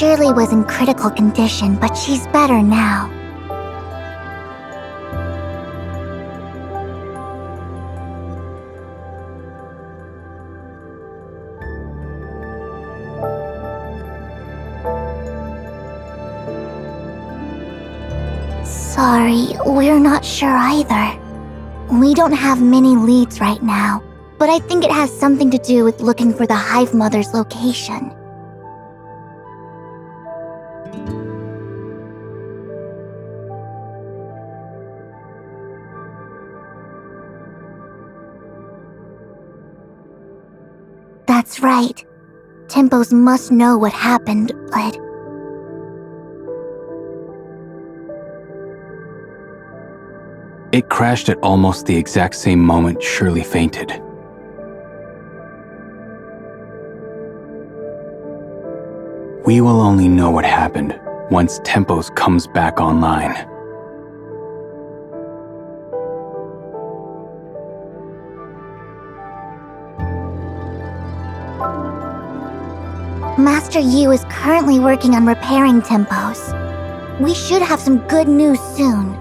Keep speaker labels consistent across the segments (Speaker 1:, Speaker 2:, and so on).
Speaker 1: Shirley was in critical condition, but she's better now. Sorry, we're not sure either. We don't have many leads right now, but I think it has something to do with looking for the Hive Mother's location. That's right. Tempos must know what happened, but...
Speaker 2: It crashed at almost the exact same moment Shirley fainted. We will only know what happened once Tempos comes back online.
Speaker 1: Master Yu is currently working on repairing Tempos. We should have some good news soon.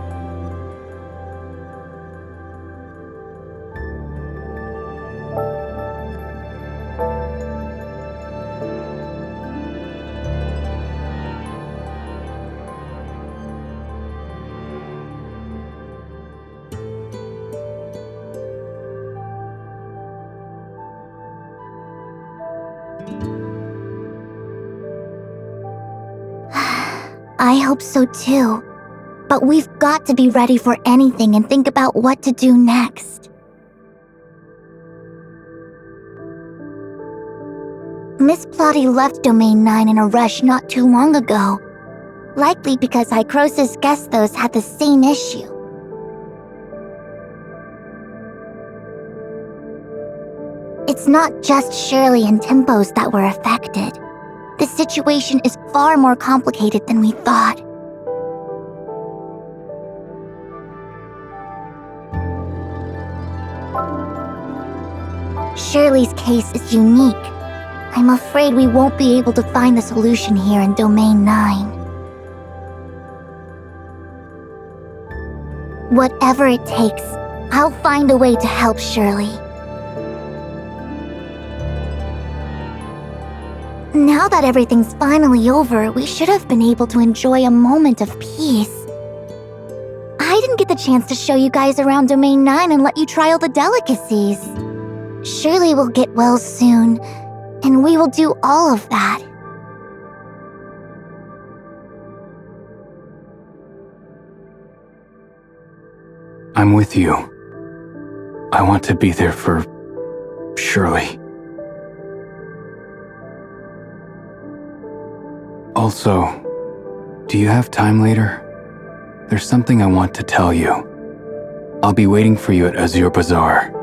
Speaker 1: I hope so too. But we've got to be ready for anything and think about what to do next. Miss Plotty left Domain 9 in a rush not too long ago. Likely because Hycrosis Gestos had the same issue. It's not just Shirley and Tempos that were affected. The situation is far more complicated than we thought. Shirley's case is unique. I'm afraid we won't be able to find the solution here in Domain 9. Whatever it takes, I'll find a way to help Shirley. Now that everything's finally over, we should have been able to enjoy a moment of peace. I didn't get the chance to show you guys around Domain 9 and let you try all the delicacies. Shirley will get well soon, and we will do all of that.
Speaker 2: I'm with you. I want to be there for Shirley. Also, do you have time later? There's something I want to tell you. I'll be waiting for you at Azure Bazaar.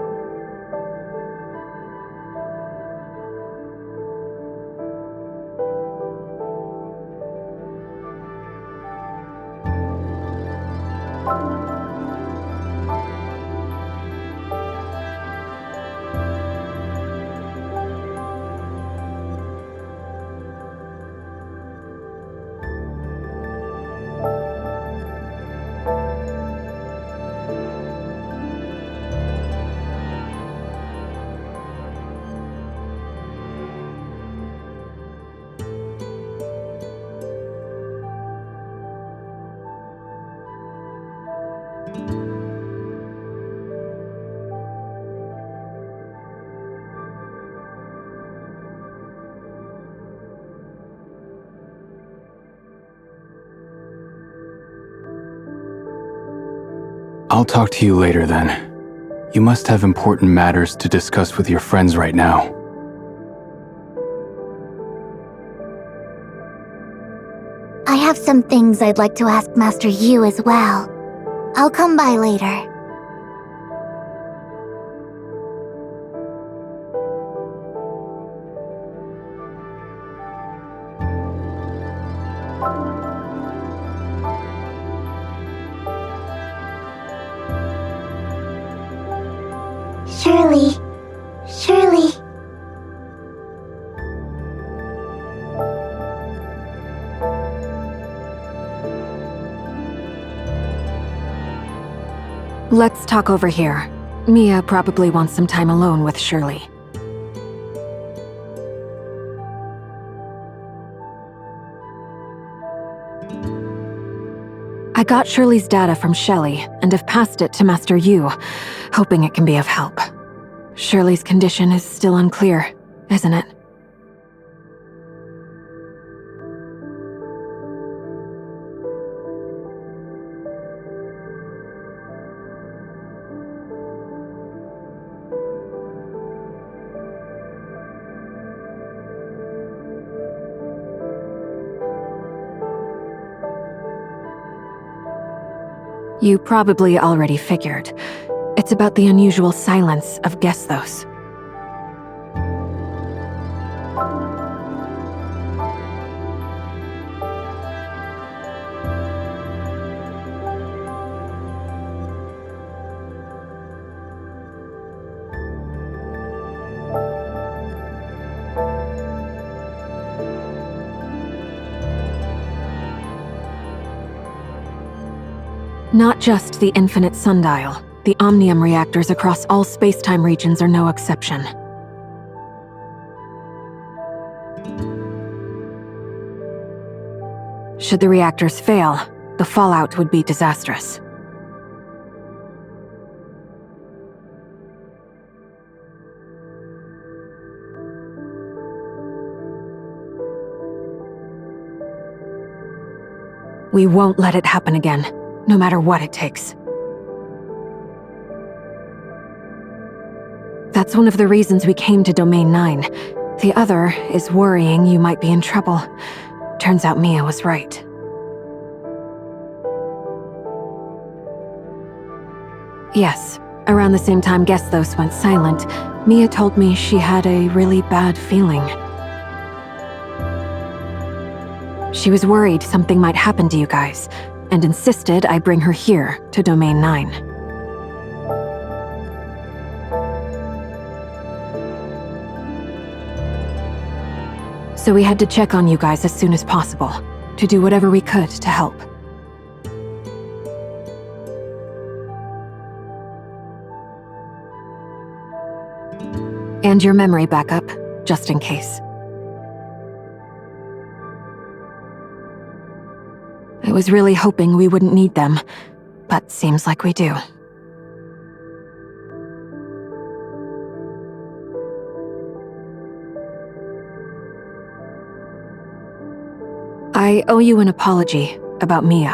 Speaker 2: I'll talk to you later then. You must have important matters to discuss with your friends right now.
Speaker 1: I have some things I'd like to ask Master Yu as well. I'll come by later. Shirley.
Speaker 3: Let's talk over here. Mia probably wants some time alone with Shirley. I got Shirley's data from Shelley and have passed it to Master Yu, hoping it can be of help. Shirley's condition is still unclear, isn't it? You probably already figured. It's about the unusual silence of Gesthos. Not just the infinite sundial, the omnium reactors across all space-time regions are no exception. Should the reactors fail, the fallout would be disastrous. We won't let it happen again. No matter what it takes. That's one of the reasons we came to Domain 9. The other is worrying you might be in trouble. Turns out Mia was right. Yes, around the same time Gesthos went silent, Mia told me she had a really bad feeling. She was worried something might happen to you guys, and insisted I bring her here, to Domain 9. So we had to check on you guys as soon as possible, to do whatever we could to help. And your memory backup, just in case. I was really hoping we wouldn't need them, but seems like we do. I owe you an apology about Mia.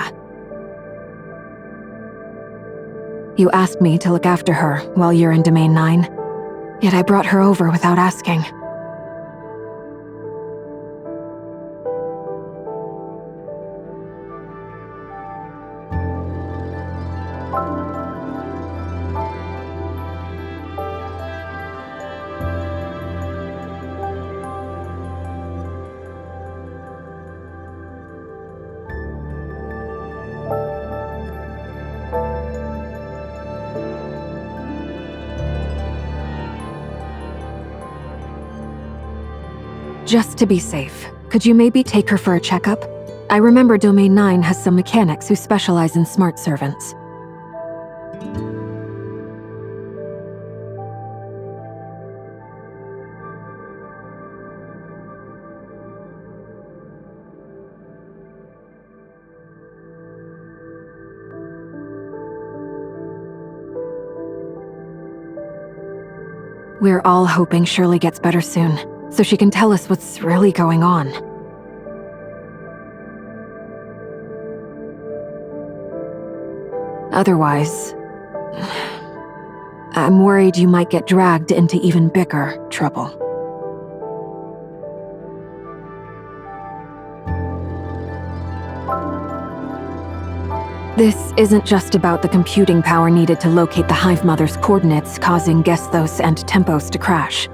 Speaker 3: You asked me to look after her while you're in Domain 9, yet I brought her over without asking. Just to be safe, could you maybe take her for a checkup? I remember Domain 9 has some mechanics who specialize in smart servants. We're all hoping Shirley gets better soon, so she can tell us what's really going on. Otherwise, I'm worried you might get dragged into even bigger trouble. This isn't just about the computing power needed to locate the Hive Mother's coordinates, causing Gesthos and Tempos to crash.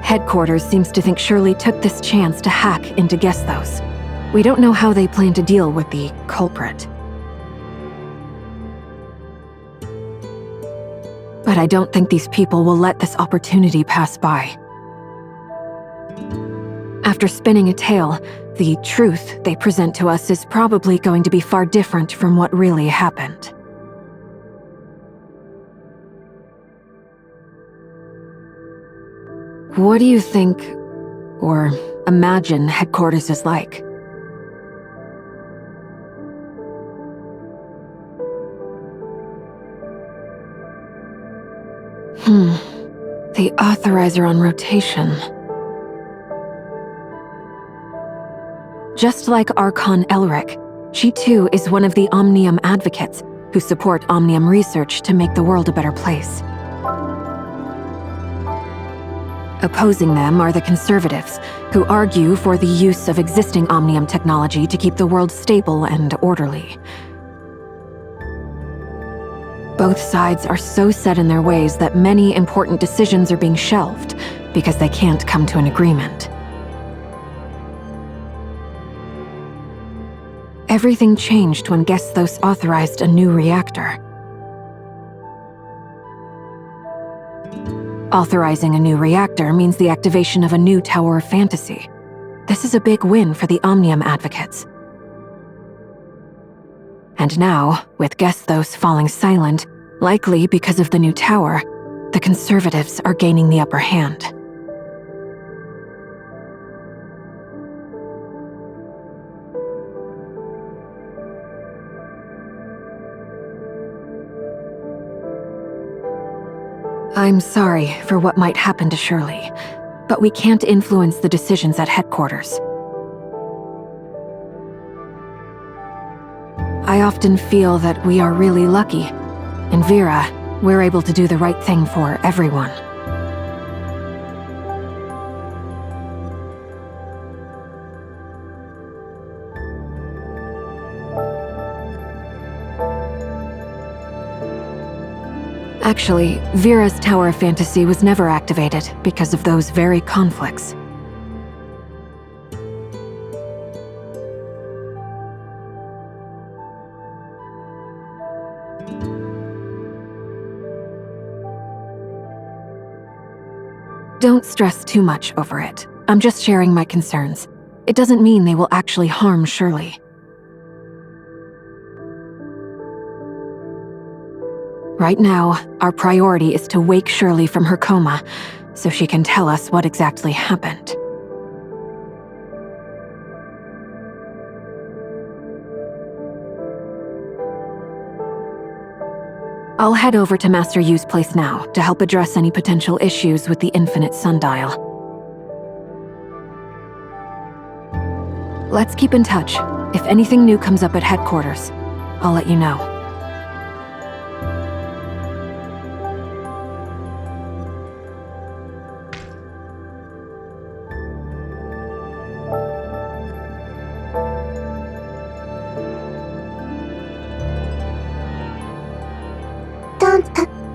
Speaker 3: Headquarters seems to think Shirley took this chance to hack into Gesthos. We don't know how they plan to deal with the culprit. But I don't think these people will let this opportunity pass by. After spinning a tale, the truth they present to us is probably going to be far different from what really happened. What do you think, or imagine, headquarters is like? The authorizer on rotation. Just like Archon Elric, she too is one of the Omnium advocates who support Omnium research to make the world a better place. Opposing them are the Conservatives, who argue for the use of existing Omnium technology to keep the world stable and orderly. Both sides are so set in their ways that many important decisions are being shelved because they can't come to an agreement. Everything changed when Gesthos authorized a new reactor. Authorizing a new reactor means the activation of a new Tower of Fantasy. This is a big win for the Omnium advocates. And now, with Gesthos falling silent, likely because of the new tower, the Conservatives are gaining the upper hand. I'm sorry for what might happen to Shirley, but we can't influence the decisions at headquarters. I often feel that we are really lucky. In Vera, we're able to do the right thing for everyone. Actually, Vera's Tower of Fantasy was never activated because of those very conflicts. Don't stress too much over it. I'm just sharing my concerns. It doesn't mean they will actually harm Shirley. Right now, our priority is to wake Shirley from her coma, so she can tell us what exactly happened. I'll head over to Master Yu's place now to help address any potential issues with the Infinite Sundial. Let's keep in touch. If anything new comes up at headquarters, I'll let you know.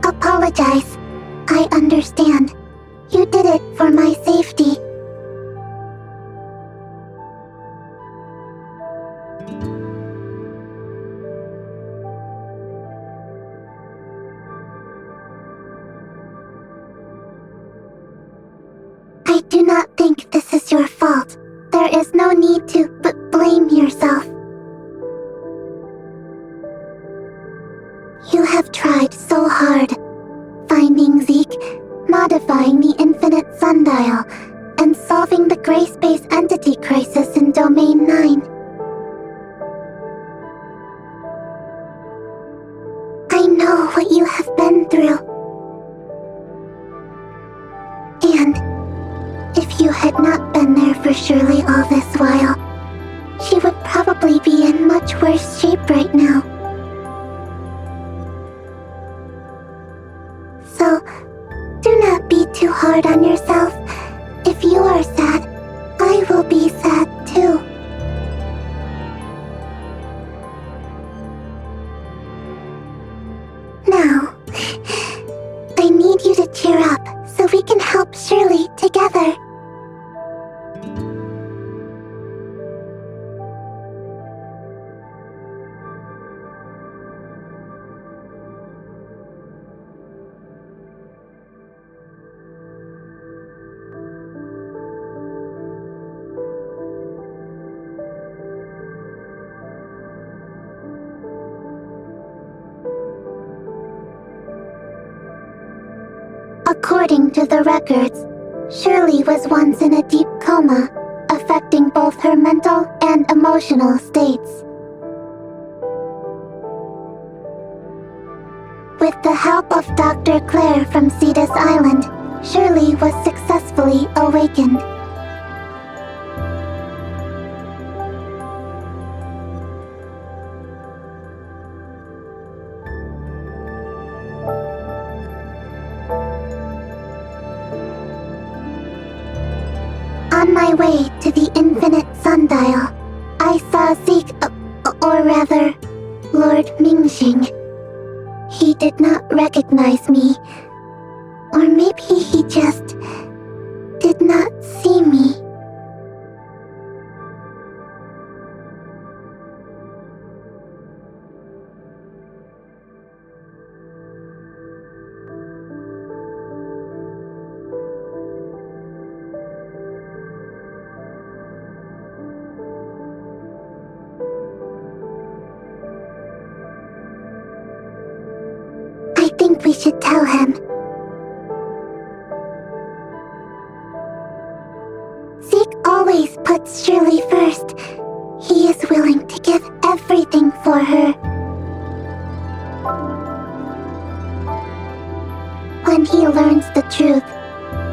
Speaker 1: Apologize. I understand. You did it for my safety. I do not think this is your fault. There is no need to blame yourself. You have tried so hard. Finding Zeke, modifying the Infinite Sundial, and solving the Gray Space Entity crisis in Domain 9. I know what you have been through. And if you had not been there for Shirley all this while, she would probably
Speaker 4: probably be in much worse shape right now. So, do not be too hard on yourself. If you are sad, I will be sad too. Now, I need you to cheer up so we can help Shirley together. According to the records, Shirley was once in a deep coma, affecting both her mental and emotional states. With the help of Dr. Claire from Cetus Island, Shirley was successfully awakened. On my way to the infinite sundial, I saw Zeke, or rather, Lord Mingxing. He did not recognize me, or maybe he just did not see me. I think we should tell him. Zeke always puts Shirley first. He is willing to give everything for her. When he learns the truth,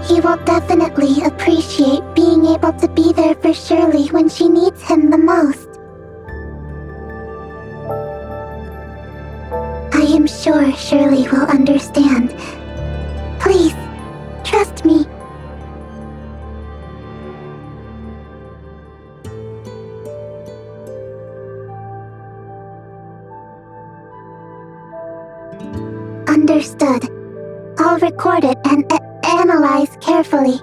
Speaker 4: he will definitely appreciate being able to be there for Shirley when she needs him the most. I am sure Shirley will understand. Please, trust me. Understood. I'll record it and analyze carefully.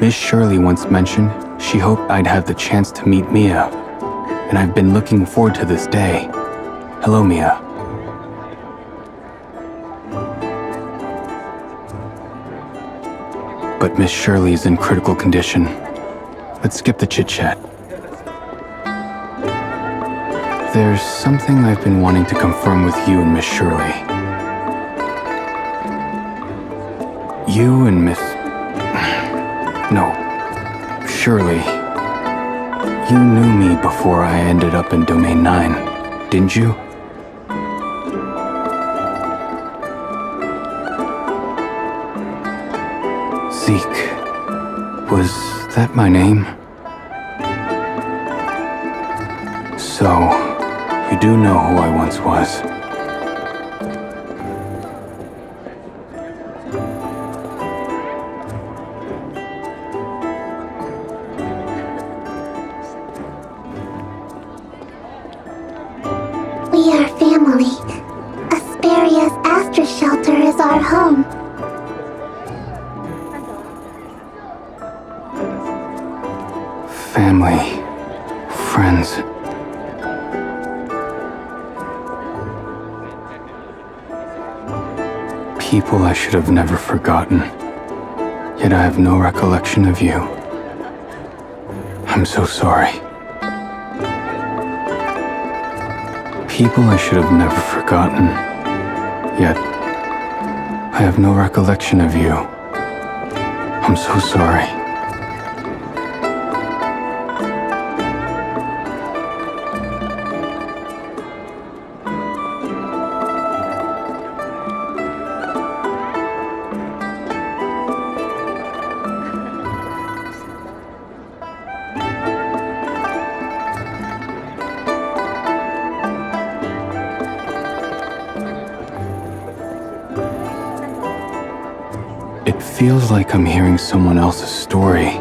Speaker 2: Miss Shirley once mentioned she hoped I'd have the chance to meet Mia, and I've been looking forward to this day. Hello, Mia. But Miss Shirley's in critical condition. Let's skip the chit-chat. There's something I've been wanting to confirm with you and Miss Shirley. You and Shirley. You knew me before I ended up in Domain 9, didn't you? Zeke. Was that my name? So, you do know who I once was.
Speaker 4: We are family. Asperia's Astra Shelter is our home.
Speaker 2: Family. Friends. People I should have never forgotten. Yet I have no recollection of you. I'm so sorry. People I should have never forgotten. Yet I have no recollection of you. I'm so sorry. It feels like I'm hearing someone else's story,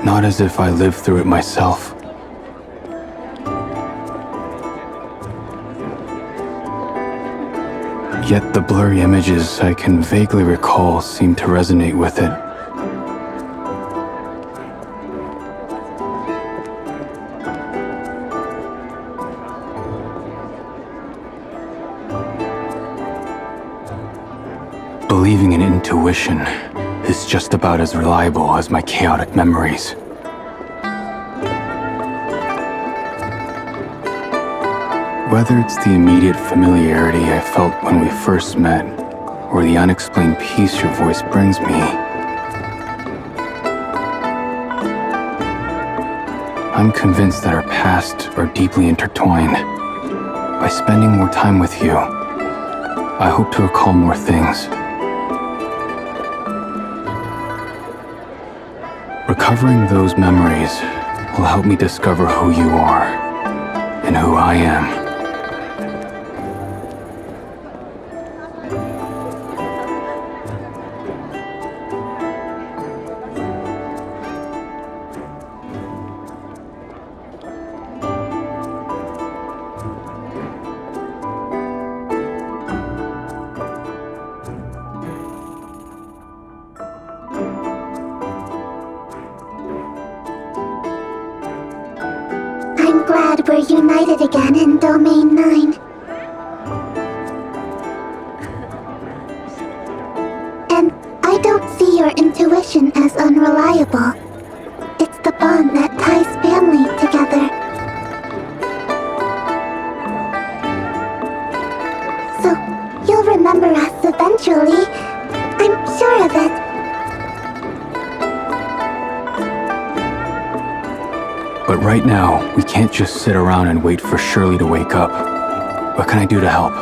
Speaker 2: not as if I lived through it myself. Yet the blurry images I can vaguely recall seem to resonate with it. Believing in intuition is just about as reliable as my chaotic memories. Whether it's the immediate familiarity I felt when we first met, or the unexplained peace your voice brings me, I'm convinced that our pasts are deeply intertwined. By spending more time with you, I hope to recall more things. Recovering those memories will help me discover who you are and who I am.
Speaker 4: I'm glad we're united again in Domain 9. And I don't see your intuition as unreliable. It's the bond that ties family together. So, you'll remember us eventually. I'm sure of it.
Speaker 2: But right now, we can't just sit around and wait for Shirley to wake up. What can I do to help?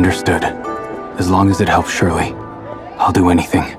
Speaker 2: Understood. As long as it helps Shirley, I'll do anything.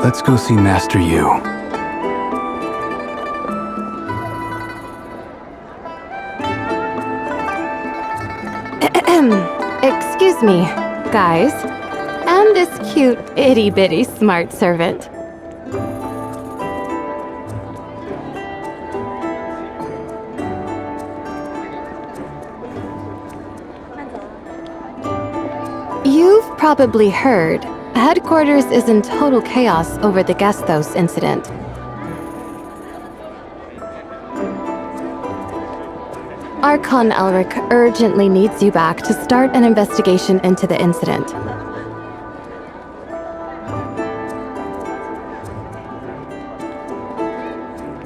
Speaker 2: Let's go see Master Yu.
Speaker 5: Excuse me, guys. And this cute, itty-bitty smart servant. You've probably heard, headquarters is in total chaos over the Gestos incident. Archon Elric urgently needs you back to start an investigation into the incident.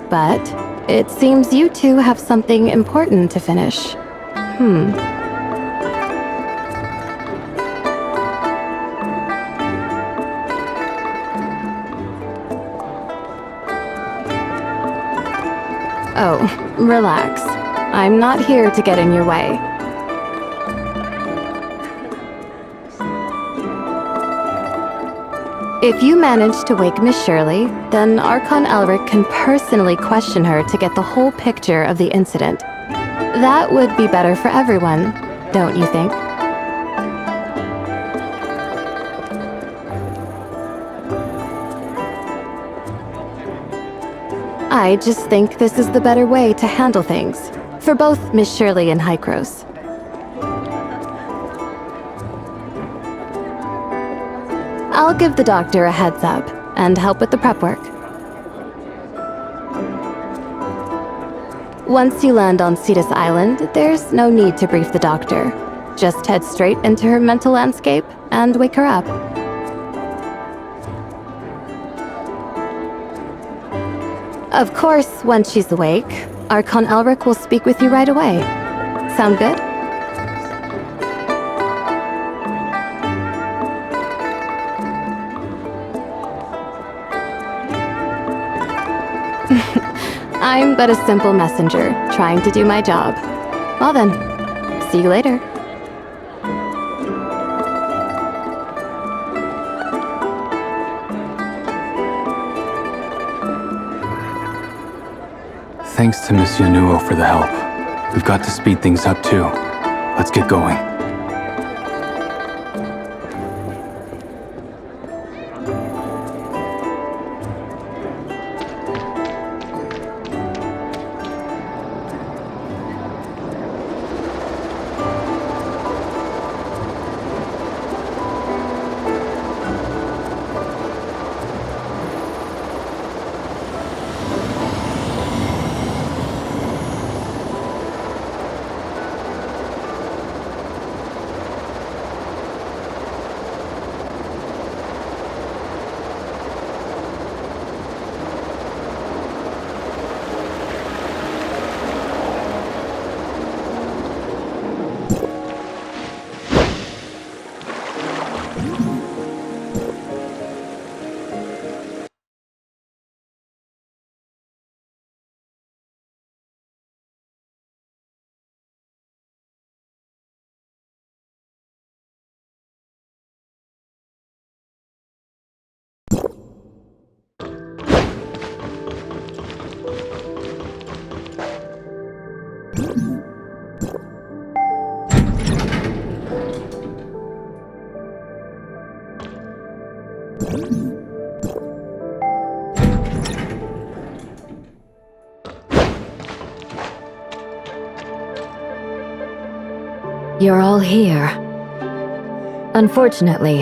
Speaker 5: But it seems you two have something important to finish. Oh, relax. I'm not here to get in your way. If you manage to wake Miss Shirley, then Archon Elric can personally question her to get the whole picture of the incident. That would be better for everyone, don't you think? I just think this is the better way to handle things, for both Miss Shirley and Hykros. I'll give the doctor a heads up and help with the prep work. Once you land on Cetus Island, there's no need to brief the doctor. Just head straight into her mental landscape and wake her up. Of course, once she's awake, Archon Elric will speak with you right away. Sound good? I'm but a simple messenger, trying to do my job. Well then, see you later.
Speaker 2: Thanks to Miss Yanuo for the help. We've got to speed things up too. Let's get going.
Speaker 3: You're all here. Unfortunately,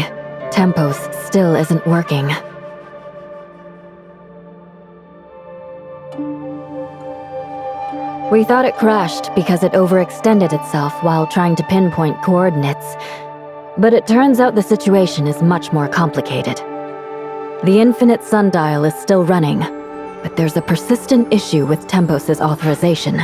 Speaker 3: Tempos still isn't working. We thought it crashed because it overextended itself while trying to pinpoint coordinates. But it turns out the situation is much more complicated. The infinite sundial is still running, but there's a persistent issue with Tempos' authorization.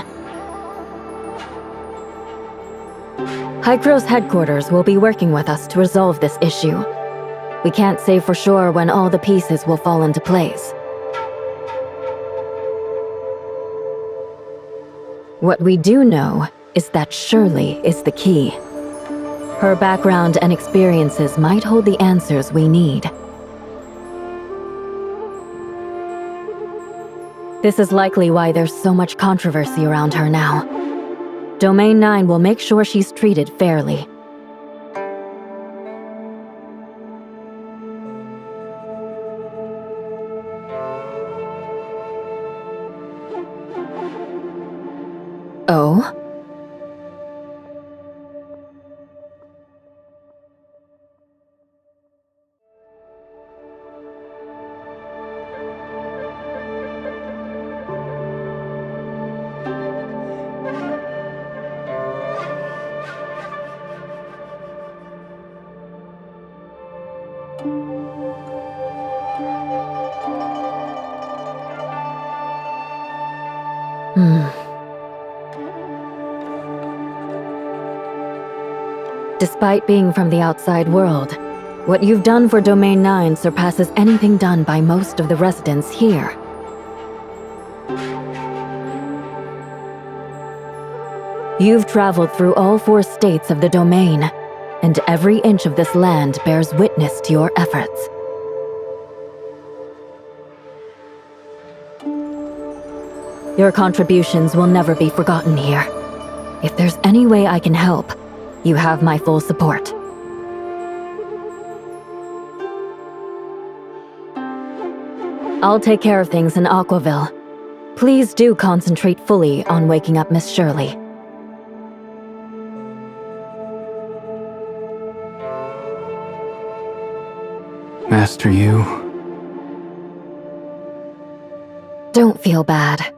Speaker 3: Hykros headquarters will be working with us to resolve this issue. We can't say for sure when all the pieces will fall into place. What we do know is that Shirley is the key. Her background and experiences might hold the answers we need. This is likely why there's so much controversy around her now. Domain 9 will make sure she's treated fairly. Oh? Despite being from the outside world, what you've done for Domain 9 surpasses anything done by most of the residents here. You've traveled through all 4 states of the Domain, and every inch of this land bears witness to your efforts. Your contributions will never be forgotten here. If there's any way I can help, you have my full support. I'll take care of things in Aquaville. Please do concentrate fully on waking up Miss Shirley.
Speaker 2: Master Yu?
Speaker 3: Don't feel bad.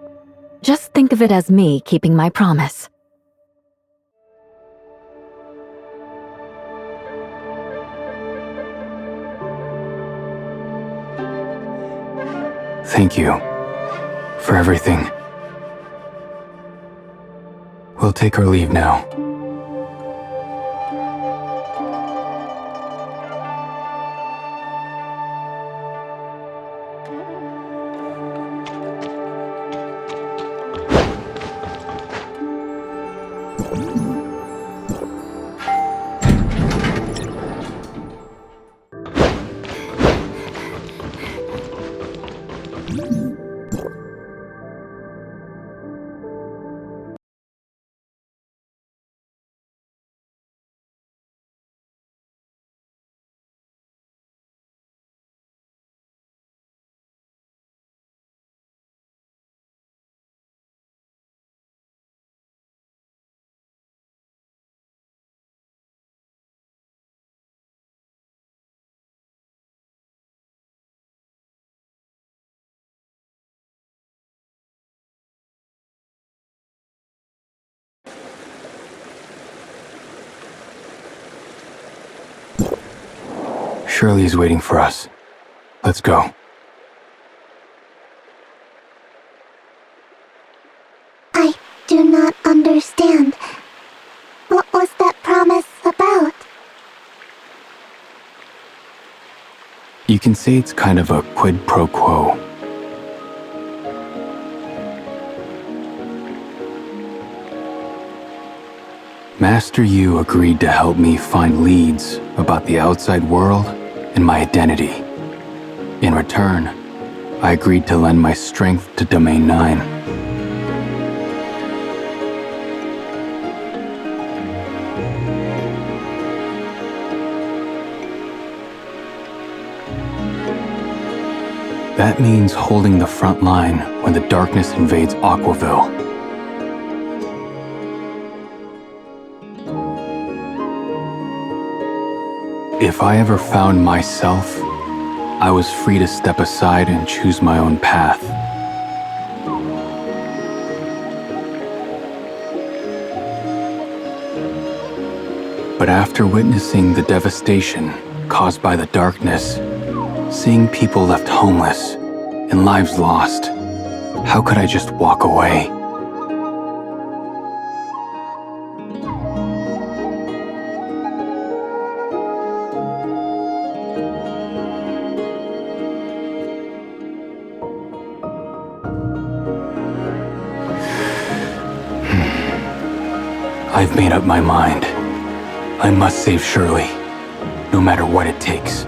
Speaker 3: Just think of it as me keeping my promise.
Speaker 2: Thank you for everything. We'll take our leave now. Shirley's waiting for us. Let's go.
Speaker 4: I do not understand. What was that promise about?
Speaker 2: You can say it's kind of a quid pro quo. Master Yu agreed to help me find leads about the outside world and my identity. In return, I agreed to lend my strength to Domain 9. That means holding the front line when the darkness invades Aquaville. If I ever found myself, I was free to step aside and choose my own path. But after witnessing the devastation caused by the darkness, seeing people left homeless and lives lost, how could I just walk away? I've made up my mind. I must save Shirley, no matter what it takes.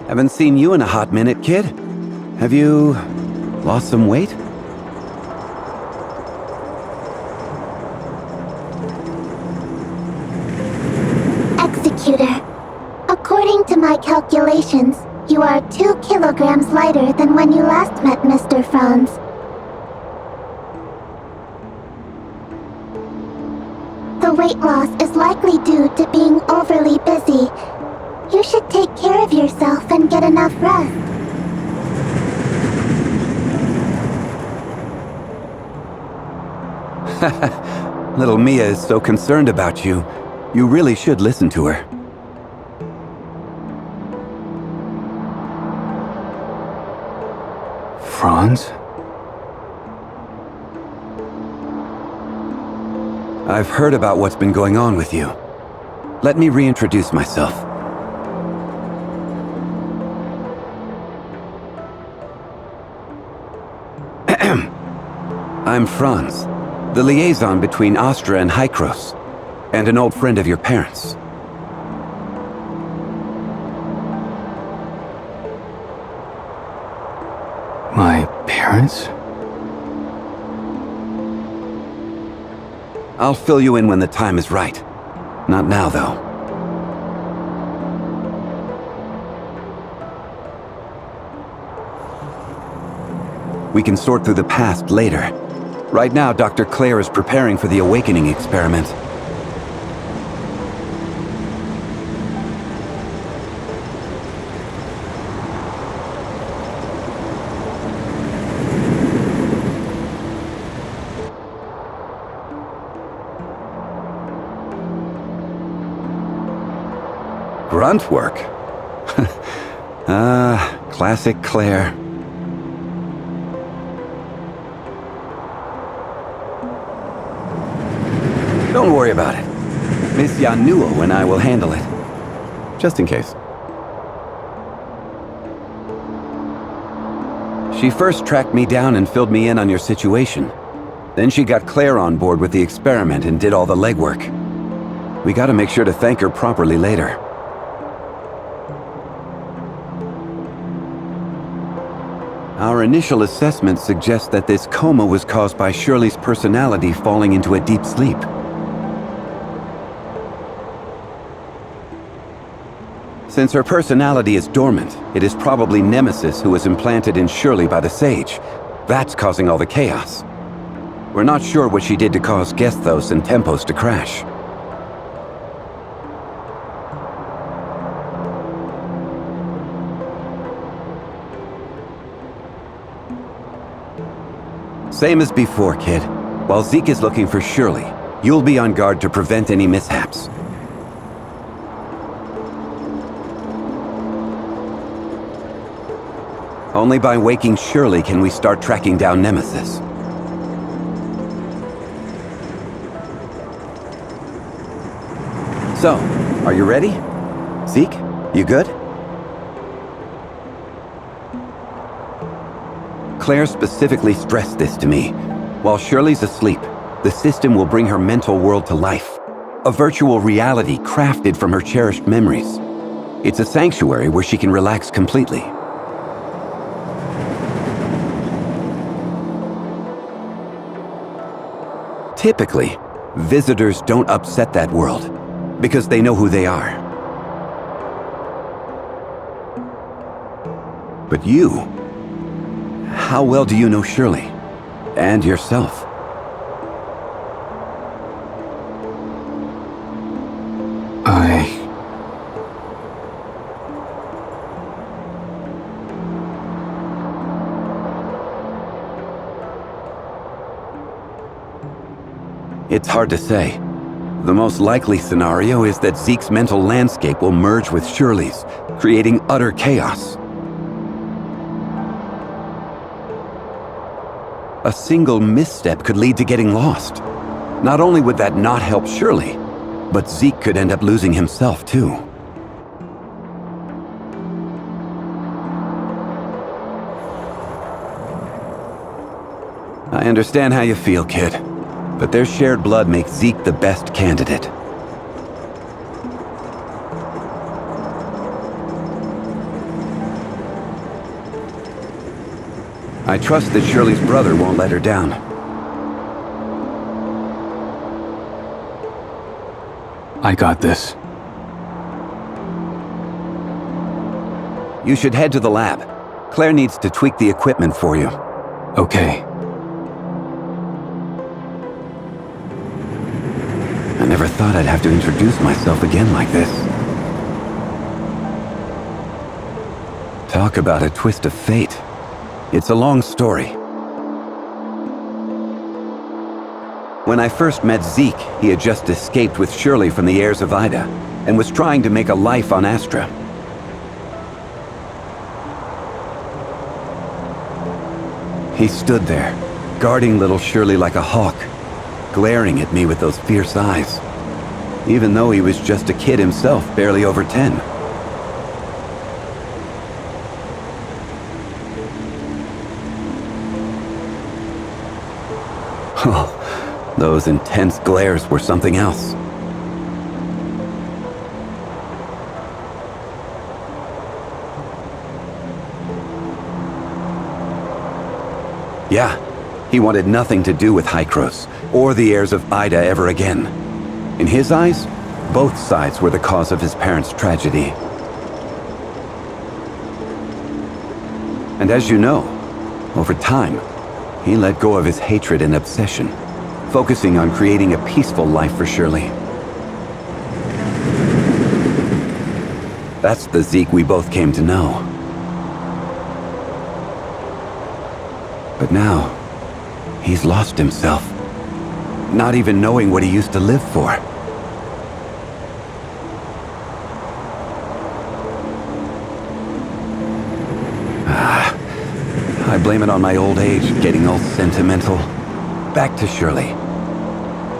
Speaker 6: Haven't seen you in a hot minute, kid. Have you lost some weight?
Speaker 4: Executor, according to my calculations, you are 2 kilograms lighter than when you last met Mr. Franz. The weight loss is likely due to being overly busy. You should take care of yourself and get enough rest.
Speaker 6: Little Mia is so concerned about you. You really should listen to her.
Speaker 2: Franz?
Speaker 6: I've heard about what's been going on with you. Let me reintroduce myself. I'm Franz, the liaison between Astra and Hykros, and an old friend of your parents.
Speaker 2: My parents?
Speaker 6: I'll fill you in when the time is right. Not now, though. We can sort through the past later. Right now, Dr. Claire is preparing for the awakening experiment. Grunt work? Classic Claire. Don't worry about it. Miss Yanuo and I will handle it. Just in case. She first tracked me down and filled me in on your situation. Then she got Claire on board with the experiment and did all the legwork. We gotta make sure to thank her properly later. Our initial assessment suggests that this coma was caused by Shirley's personality falling into a deep sleep. Since her personality is dormant, it is probably Nemesis who was implanted in Shirley by the Sage. That's causing all the chaos. We're not sure what she did to cause Gesthos and Tempos to crash. Same as before, kid. While Zeke is looking for Shirley, you'll be on guard to prevent any mishaps. Only by waking Shirley can we start tracking down Nemesis. So, are you ready? Zeke, you good? Claire specifically stressed this to me. While Shirley's asleep, the system will bring her mental world to life. A virtual reality crafted from her cherished memories. It's a sanctuary where she can relax completely. Typically, visitors don't upset that world because they know who they are. But you, how well do you know Shirley and yourself? It's hard to say. The most likely scenario is that Zeke's mental landscape will merge with Shirley's, creating utter chaos. A single misstep could lead to getting lost. Not only would that not help Shirley, but Zeke could end up losing himself too. I understand how you feel, kid. But their shared blood makes Zeke the best candidate. I trust that Shirley's brother won't let her down.
Speaker 2: I got this.
Speaker 6: You should head to the lab. Claire needs to tweak the equipment for you.
Speaker 2: Okay.
Speaker 6: I never thought I'd have to introduce myself again like this. Talk about a twist of fate. It's a long story. When I first met Zeke, he had just escaped with Shirley from the heirs of Ida, and was trying to make a life on Astra. He stood there, guarding little Shirley like a hawk, glaring at me with those fierce eyes, even though he was just a kid himself, barely over 10. Oh, those intense glares were something else. Yeah, he wanted nothing to do with Hykros or the heirs of Ida ever again. In his eyes, both sides were the cause of his parents' tragedy. And as you know, over time, he let go of his hatred and obsession, focusing on creating a peaceful life for Shirley. That's the Zeke we both came to know. But now, he's lost himself, not even knowing what he used to live for. I blame it on my old age, getting all sentimental. Back to Shirley.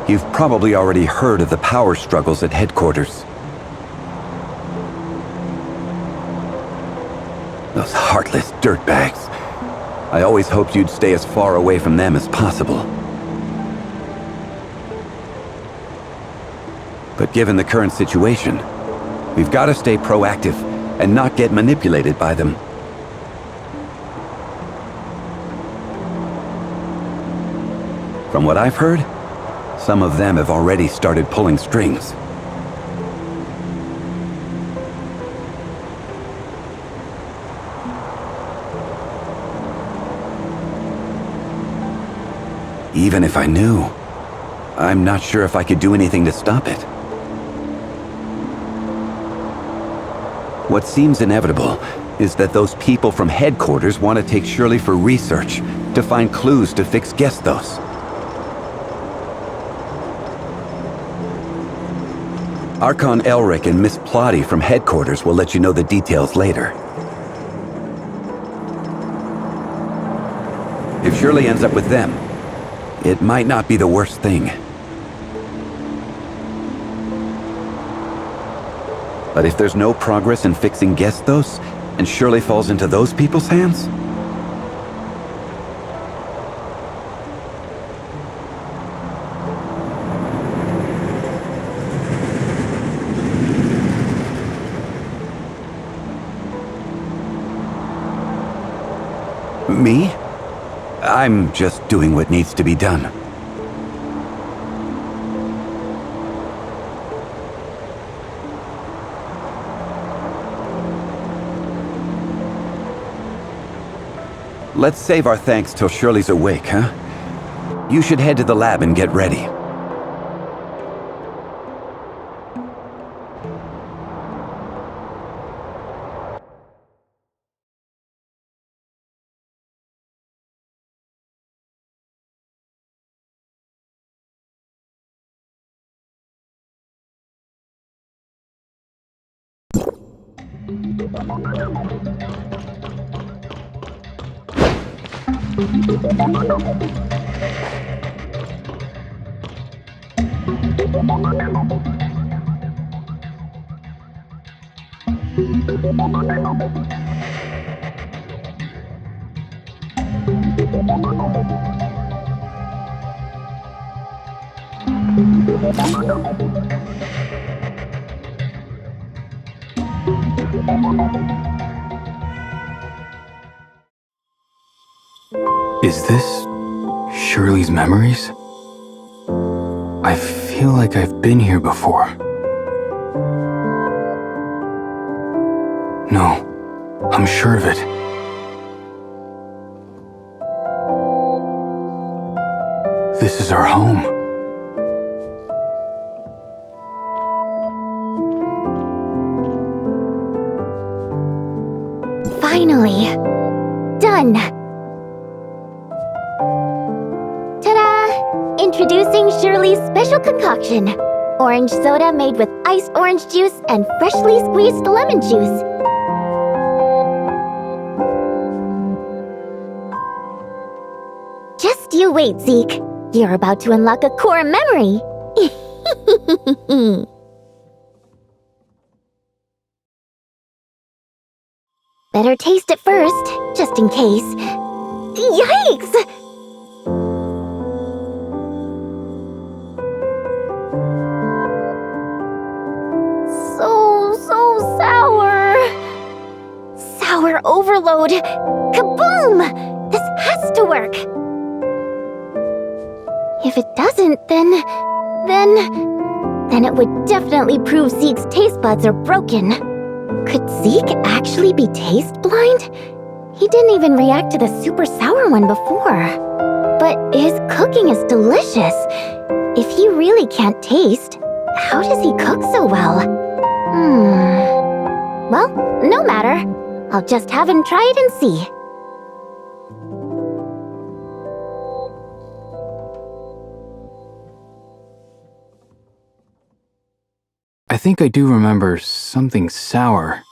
Speaker 6: You've probably already heard of the power struggles at headquarters. Those heartless dirtbags. I always hoped you'd stay as far away from them as possible. But given the current situation, we've got to stay proactive and not get manipulated by them. From what I've heard, some of them have already started pulling strings. Even if I knew, I'm not sure if I could do anything to stop it. What seems inevitable is that those people from headquarters want to take Shirley for research, to find clues to fix Gestos. Archon Elric and Miss Plotty from headquarters will let you know the details later. If Shirley ends up with them, it might not be the worst thing. But if there's no progress in fixing Gestos, and Shirley falls into those people's hands? Me? I'm just doing what needs to be done. Let's save our thanks till Shirley's awake, huh? You should head to the lab and get ready.
Speaker 2: Is this Shirley's memories? I feel like I've been here before. No, I'm sure of it. This is our home.
Speaker 1: Finally. Done. Ta-da! Introducing Shirley's special concoction. Orange soda made with iced orange juice and freshly squeezed lemon juice. Just you wait, Zeke. You're about to unlock a core memory. Better taste it first, just in case. Yikes! So sour. Sour overload. Kaboom! This has to work. If it doesn't, then it would definitely prove Zeke's taste buds are broken. Could Zeke actually be taste blind? He didn't even react to the super sour one before. But his cooking is delicious. If he really can't taste, how does he cook so well? Well, no matter. I'll just have him try it and see.
Speaker 2: I think I do remember something sour.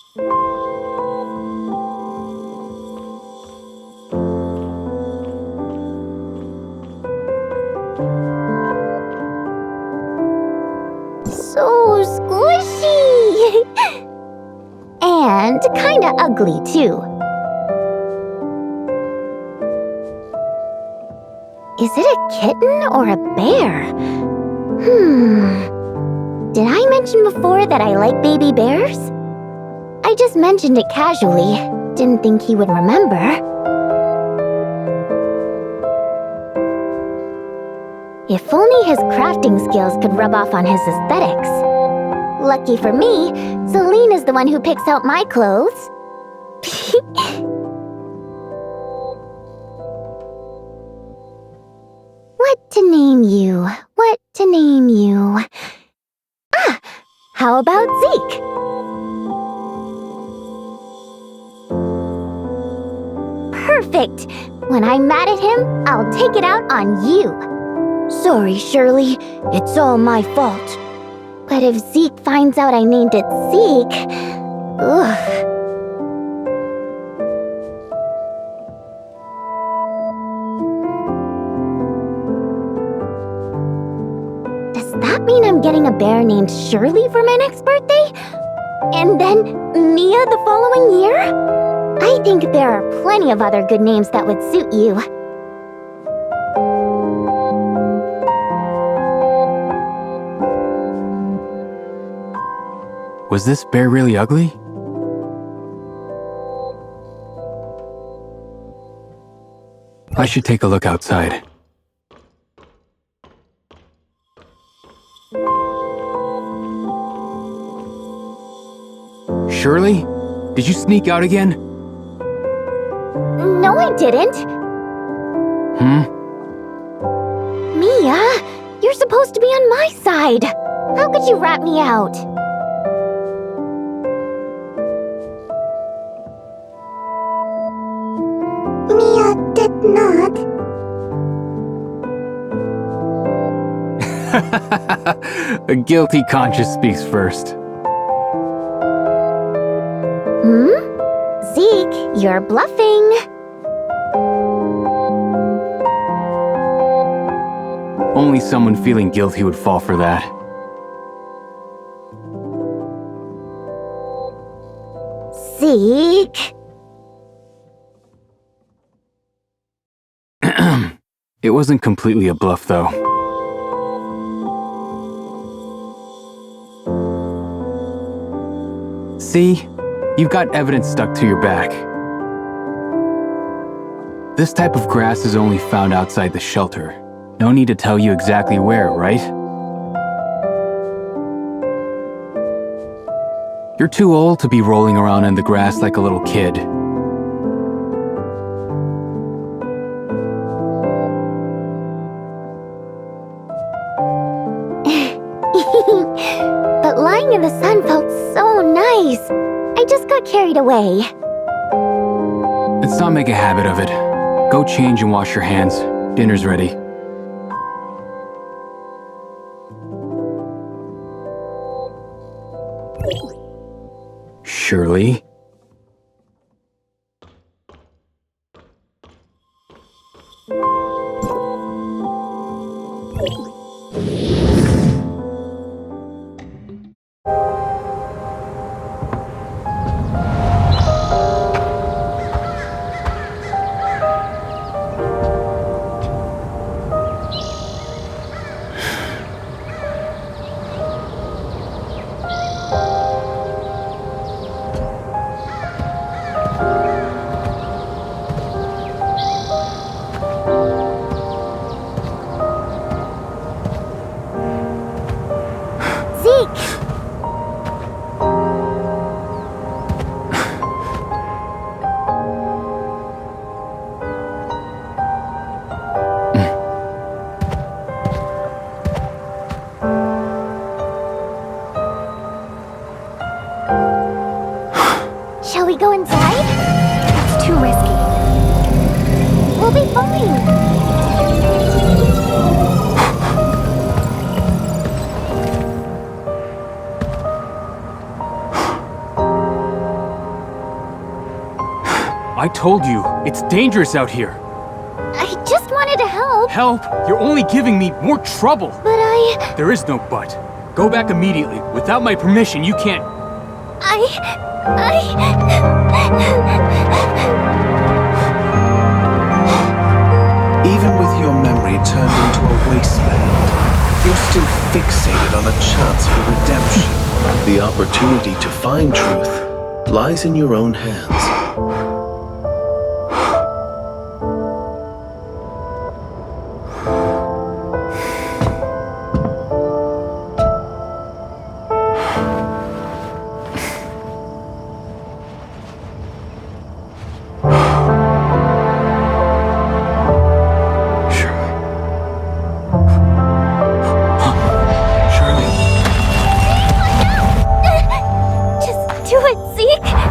Speaker 1: So squishy! And kinda ugly, too. Is it a kitten or a bear? Did I mention before that I like baby bears? I just mentioned it casually. Didn't think he would remember. If only his crafting skills could rub off on his aesthetics. Lucky for me, Celine is the one who picks out my clothes. What to name you? What to name you? How about Zeke? Perfect! When I'm mad at him, I'll take it out on you. Sorry, Shirley. It's all my fault. But if Zeke finds out I named it Zeke... Ugh. Does that mean I'm getting a bear named Shirley for my next birthday? And then Mia the following year? I think there are plenty of other good names that would suit you.
Speaker 2: Was this bear really ugly? I should take a look outside. Shirley? Did you sneak out again?
Speaker 1: No, I didn't. Mia, you're supposed to be on my side. How could you rat me out?
Speaker 4: Mia did not.
Speaker 2: A guilty conscience speaks first.
Speaker 1: Zeke, you're bluffing.
Speaker 2: Only someone feeling guilty would fall for that.
Speaker 1: Zeke.
Speaker 2: It wasn't completely a bluff, though. See? You've got evidence stuck to your back. This type of grass is only found outside the shelter. No need to tell you exactly where, right? You're too old to be rolling around in the grass like a little kid.
Speaker 1: But lying in the sun felt so nice. I just got carried away.
Speaker 2: Let's not make a habit of it. Go change and wash your hands. Dinner's ready. Shirley?
Speaker 1: go inside?
Speaker 5: It's too risky.
Speaker 1: We'll be fine.
Speaker 7: I told you, it's dangerous out here.
Speaker 1: I just wanted to help,
Speaker 7: Help! You're only giving me more trouble.
Speaker 1: but
Speaker 7: There is no but. Go back immediately. Without my permission, you can't.
Speaker 8: Even with your memory turned into a wasteland, you're still fixated on a chance for redemption. The opportunity to find truth lies in your own hands.
Speaker 1: just do it, Zeke.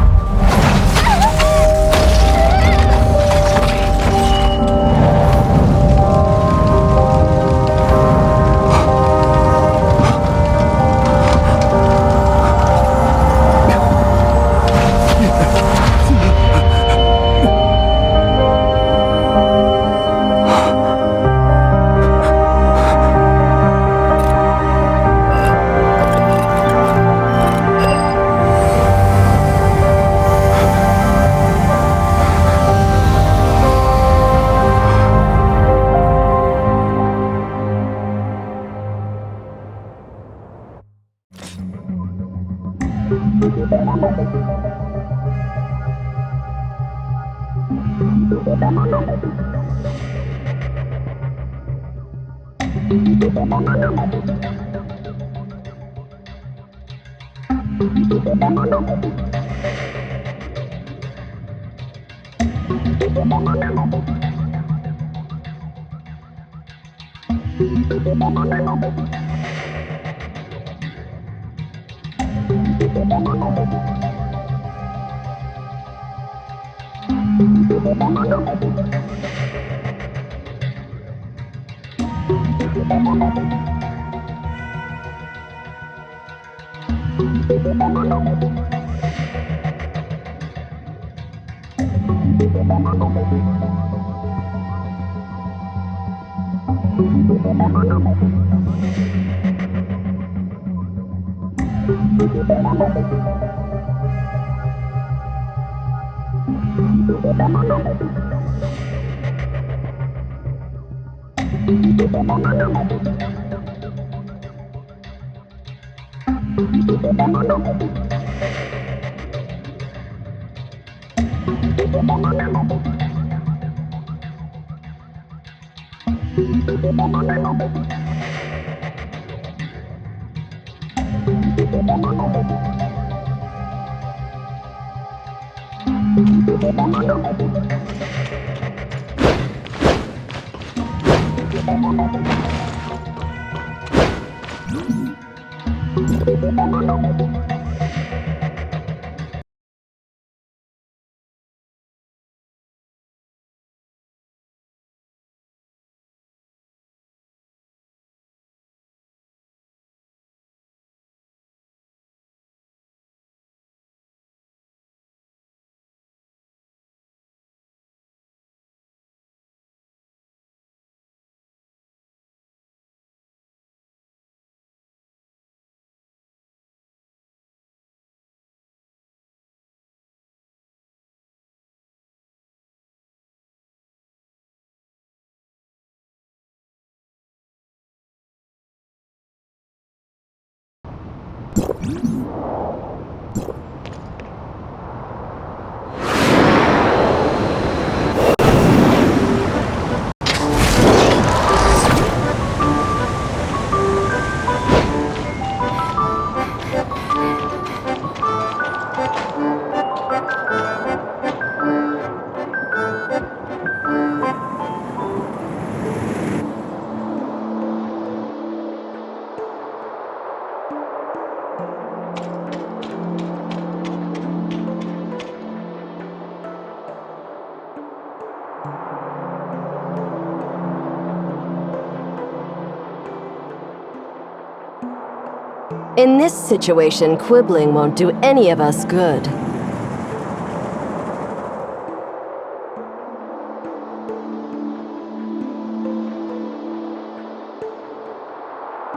Speaker 9: In this situation, quibbling won't do any of us good.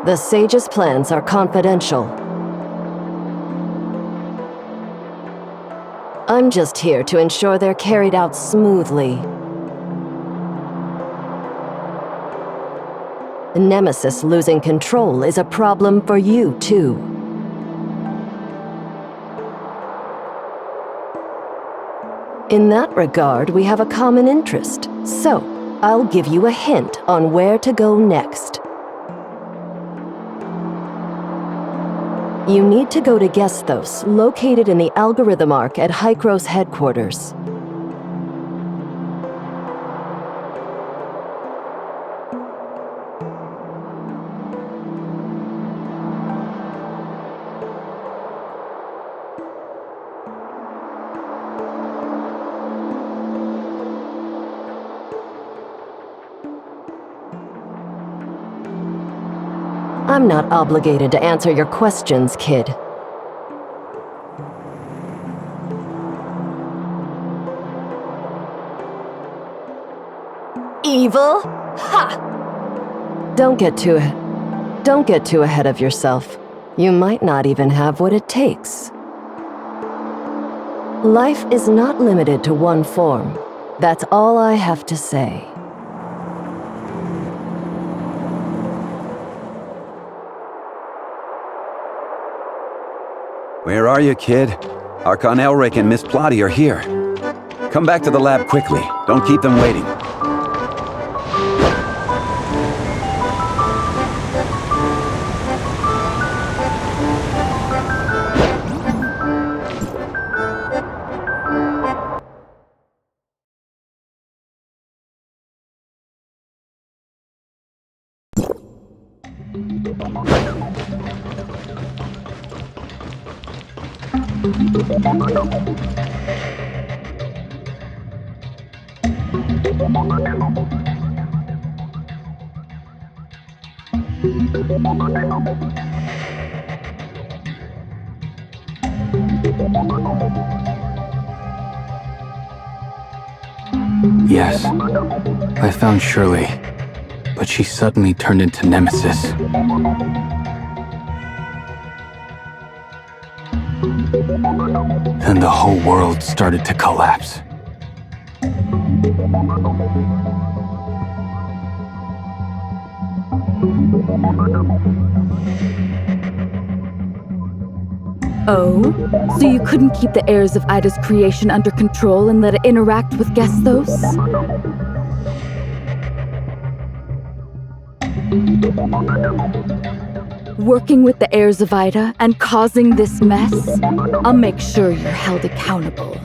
Speaker 9: The sage's plans are confidential. I'm just here to ensure they're carried out smoothly. Nemesis losing control is a problem for you, too. In that regard, we have a common interest, so I'll give you a hint on where to go next. You need to go to Gesthos, located in the algorithm arc at Hykros headquarters. I'm not obligated to answer your questions, kid. Evil? Ha! Don't get too ahead of yourself. You might not even have what it takes. Life is not limited to one form. That's all I have to say.
Speaker 6: Where are you, kid? Archon Elric and Miss Plotty are here. Come back to the lab quickly. Don't keep them waiting.
Speaker 2: Yes, I found Shirley, but she suddenly turned into Nemesis. Then the whole world started to collapse.
Speaker 10: Oh? So you couldn't keep the heirs of Ida's creation under control and let it interact with Gesthos? Working with the heirs of Ida and causing this mess? I'll make sure you're held accountable.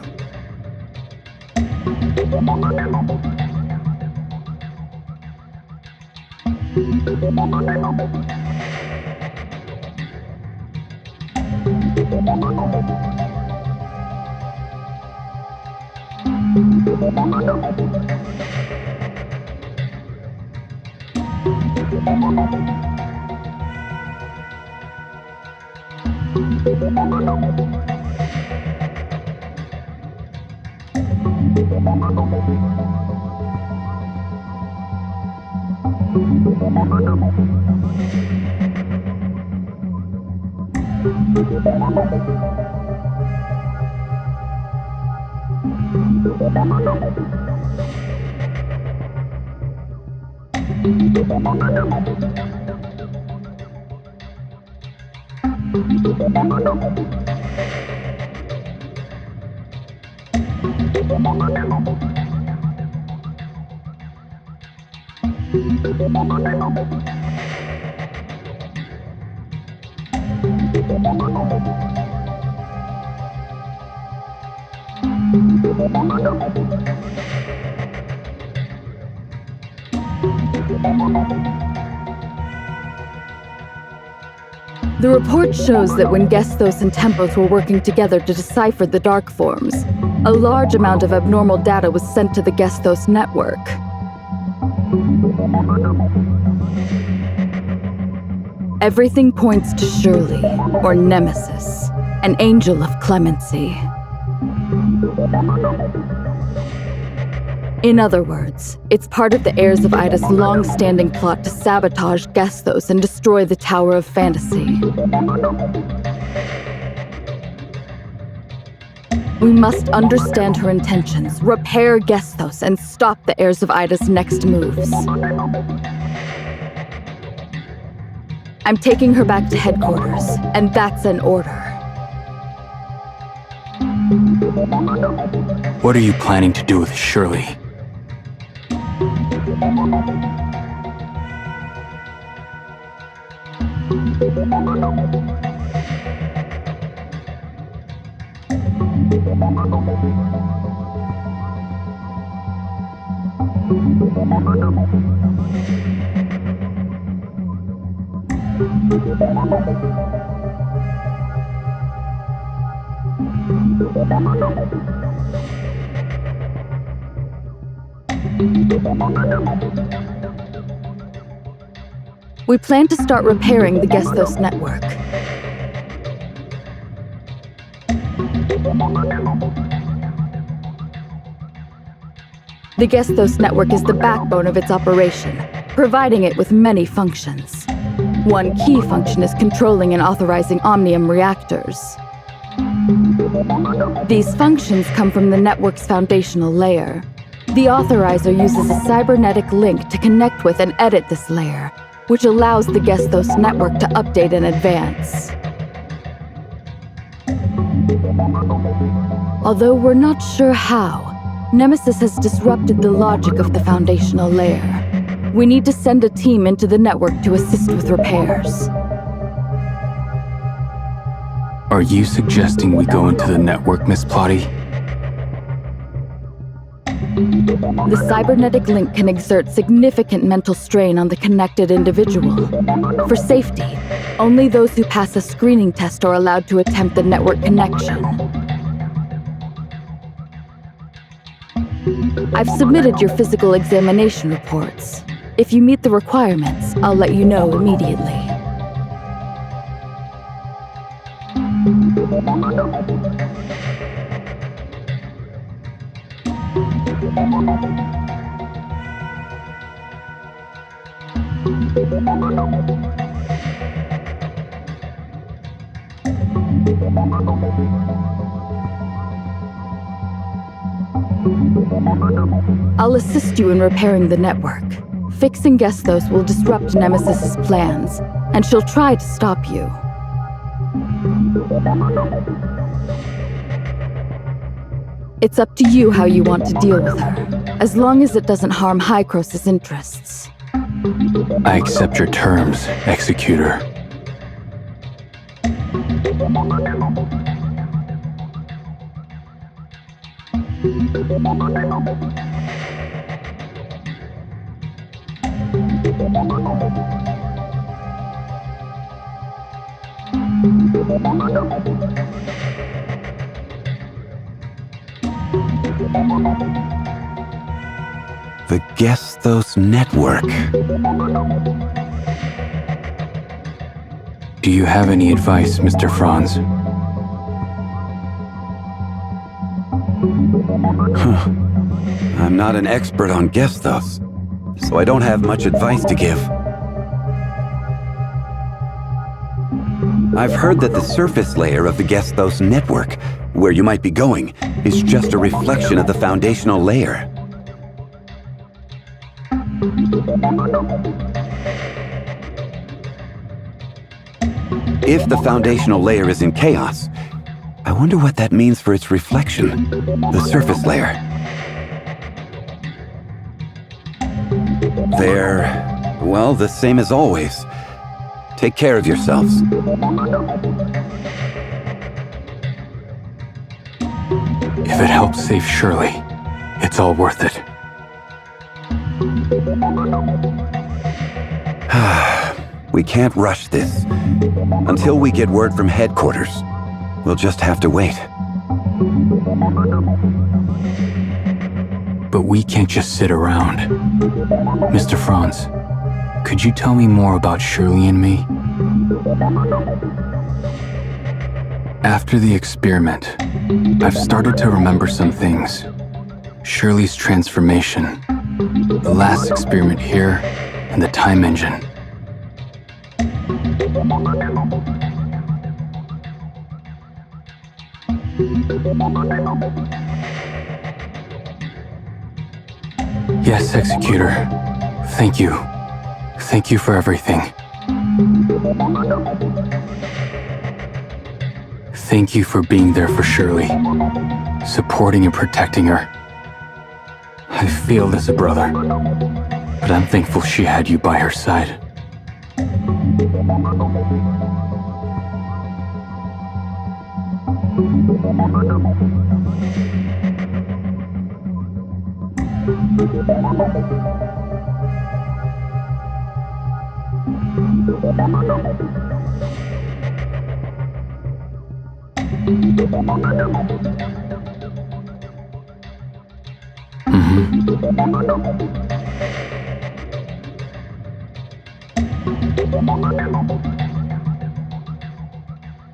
Speaker 10: The report shows that when Gesthos and Tempos were working together to decipher the dark forms, a large amount of abnormal data was sent to the Gesthos network. Everything points to Shirley, or Nemesis, an angel of clemency. In other words, it's part of the heirs of Ida's long-standing plot to sabotage Gesthos and destroy the Tower of Fantasy. We must understand her intentions, repair Gesthos, and stop the heirs of Ida's next moves. I'm taking her back to headquarters, and that's an order.
Speaker 2: What are you planning to do with Shirley?
Speaker 10: We plan to start repairing the Gesthos network. The Gesthos network is the backbone of its operation, providing it with many functions. One key function is controlling and authorizing Omnium reactors. These functions come from the network's foundational layer. The authorizer uses a cybernetic link to connect with and edit this layer, which allows the Gesthos network to update and advance. Although we're not sure how, Nemesis has disrupted the logic of the foundational layer. We need to send a team into the network to assist with repairs.
Speaker 2: Are you suggesting we go into the network, Miss Plotty?
Speaker 10: The cybernetic link can exert significant mental strain on the connected individual. For safety, only those who pass a screening test are allowed to attempt the network connection. I've submitted your physical examination reports. If you meet the requirements, I'll let you know immediately. I'll assist you in repairing the network. Fixing Gesthos will disrupt Nemesis's plans, and she'll try to stop you. It's up to you how you want to deal with her, as long as it doesn't harm Hykros' interests.
Speaker 2: I accept your terms, Executor.
Speaker 6: The Gesthos network.
Speaker 2: Do you have any advice, Mr. Franz?
Speaker 6: I'm not an expert on Gesthos, so I don't have much advice to give. I've heard that the surface layer of the Gesthos network, where you might be going, is just a reflection of the foundational layer. If the foundational layer is in chaos, I wonder what that means for its reflection, the surface layer. They're, well, the same as always. Take care of yourselves.
Speaker 2: If it helps save Shirley, it's all worth it.
Speaker 6: We can't rush this. Until we get word from headquarters, we'll just have to wait.
Speaker 2: But we can't just sit around. Mr. Franz, could you tell me more about Shirley and me? After the experiment, I've started to remember some things. Shirley's transformation, the last experiment here, and the time engine. Yes, Executor. Thank you. Thank you for everything. Thank you for being there for Shirley, supporting and protecting her. I failed as a brother, but I'm thankful she had you by her side.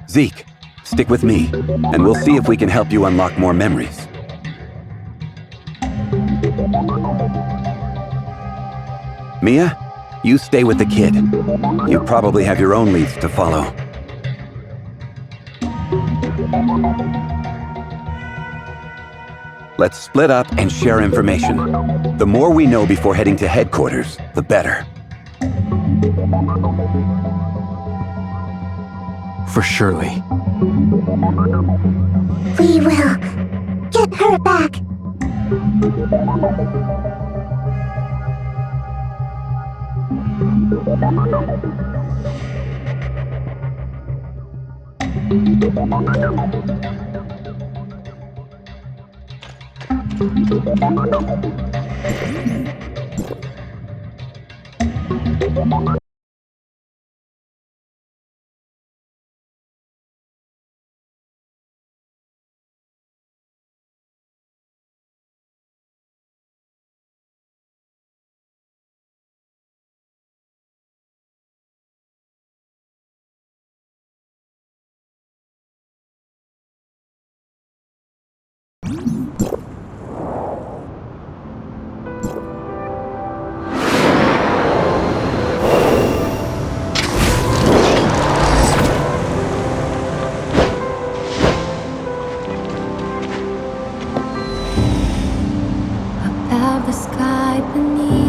Speaker 6: Zeke, stick with me, and we'll see if we can help you unlock more memories. Mia, you stay with the kid. You probably have your own leads to follow. Let's split up and share information. The more we know before heading to headquarters, the better.
Speaker 2: For Shirley.
Speaker 4: We will get her back.
Speaker 11: Above the sky beneath